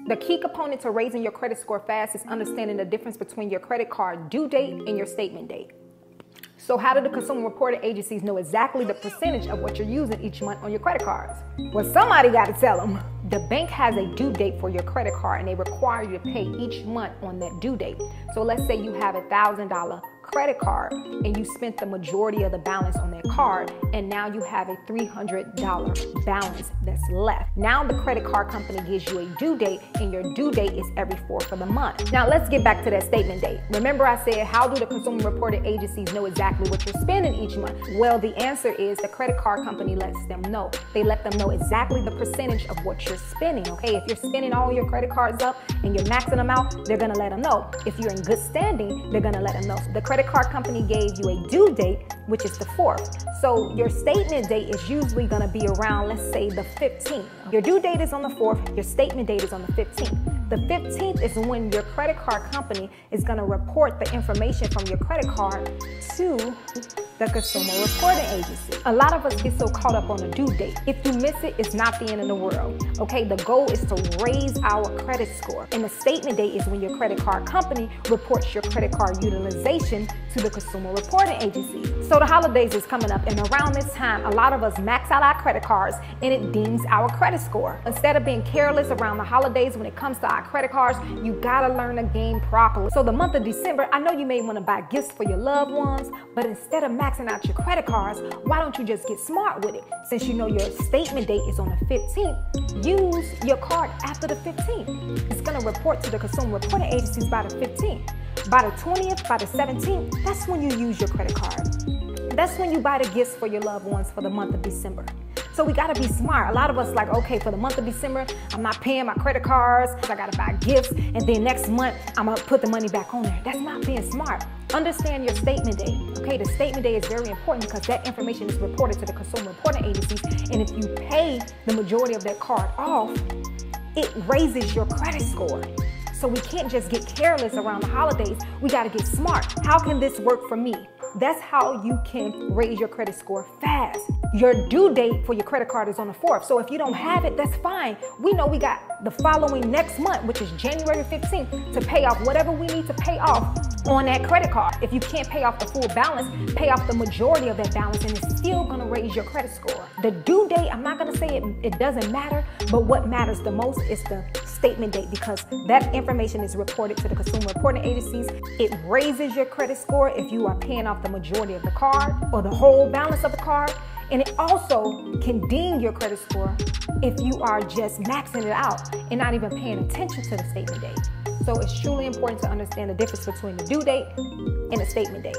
The key component to raising your credit score fast is understanding the difference between your credit card due date and your statement date. So how do the consumer reporting agencies know exactly the percentage of what you're using each month on your credit cards? Well, somebody got to tell them. The bank has a due date for your credit card and they require you to pay each month on that due date. So let's say you have $1,000 credit card and you spent the majority of the balance on that card, and now you have a $300 balance that's left. Now the credit card company gives you a due date, and your due date is every 4th of the month. Now let's get back to that statement date. Remember I said, how do the consumer reporting agencies know exactly what you're spending each month? Well, the answer is the credit card company lets them know. They let them know exactly the percentage of what you're spending, okay? If you're spending all your credit cards up and you're maxing them out, they're gonna let them know. If you're in good standing, they're gonna let them know. The credit card company gave you a due date, which is the 4th. So your statement date is usually gonna be around, let's say, the 15th. Your due date is on the 4th, your statement date is on the 15th. The 15th is when your credit card company is gonna report the information from your credit card to the consumer reporting agency. A lot of us get so caught up on the due date. If you miss it, it's not the end of the world. Okay, the goal is to raise our credit score. And the statement date is when your credit card company reports your credit card utilization to the consumer reporting agency. So the holidays is coming up, and around this time, a lot of us max out our credit cards and it dings our credit score. Instead of being careless around the holidays when it comes to our credit cards, you gotta learn the game properly. So the month of December, I know you may wanna buy gifts for your loved ones, but instead of maxing out your credit cards, why don't you just get smart with it? Since you know your statement date is on the 15th, use your card after the 15th. It's gonna report to the consumer reporting agencies by the 15th. By the 20th, by the 17th, that's when you use your credit card. That's when you buy the gifts for your loved ones for the month of December. So we gotta be smart. A lot of us like, okay, for the month of December, I'm not paying my credit cards, I gotta buy gifts, and then next month, I'm gonna put the money back on there. That's not being smart. Understand your statement date, okay? The statement date is very important because that information is reported to the consumer reporting agencies, and if you pay the majority of that card off, it raises your credit score. So we can't just get careless around the holidays. We gotta get smart. How can this work for me? That's how you can raise your credit score fast. Your due date for your credit card is on the 4th. So if you don't have it, that's fine. We know we got the following next month, which is January 15th, to pay off whatever we need to pay off on that credit card. If you can't pay off the full balance, pay off the majority of that balance, and it's still gonna raise your credit score. The due date, I'm not gonna say it doesn't matter, but what matters the most is the statement date, because that information is reported to the consumer reporting agencies. It raises your credit score if you are paying off the majority of the card or the whole balance of the card. And it also can ding your credit score if you are just maxing it out and not even paying attention to the statement date. So it's truly important to understand the difference between the due date and the statement date.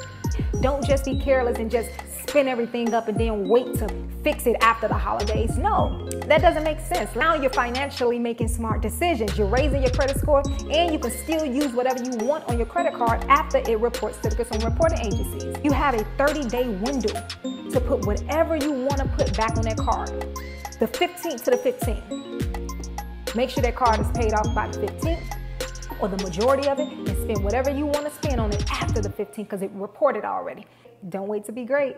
Don't just be careless and just spend everything up and then wait to fix it after the holidays. No, that doesn't make sense. Now you're financially making smart decisions. You're raising your credit score, and you can still use whatever you want on your credit card after it reports to the consumer reporting agencies. You have a 30-day window to put whatever you want to put back on that card. The 15th to the 15th. Make sure that card is paid off by the 15th or the majority of it, and spend whatever you want to spend on it after the 15th because it reported already. Don't wait to be great.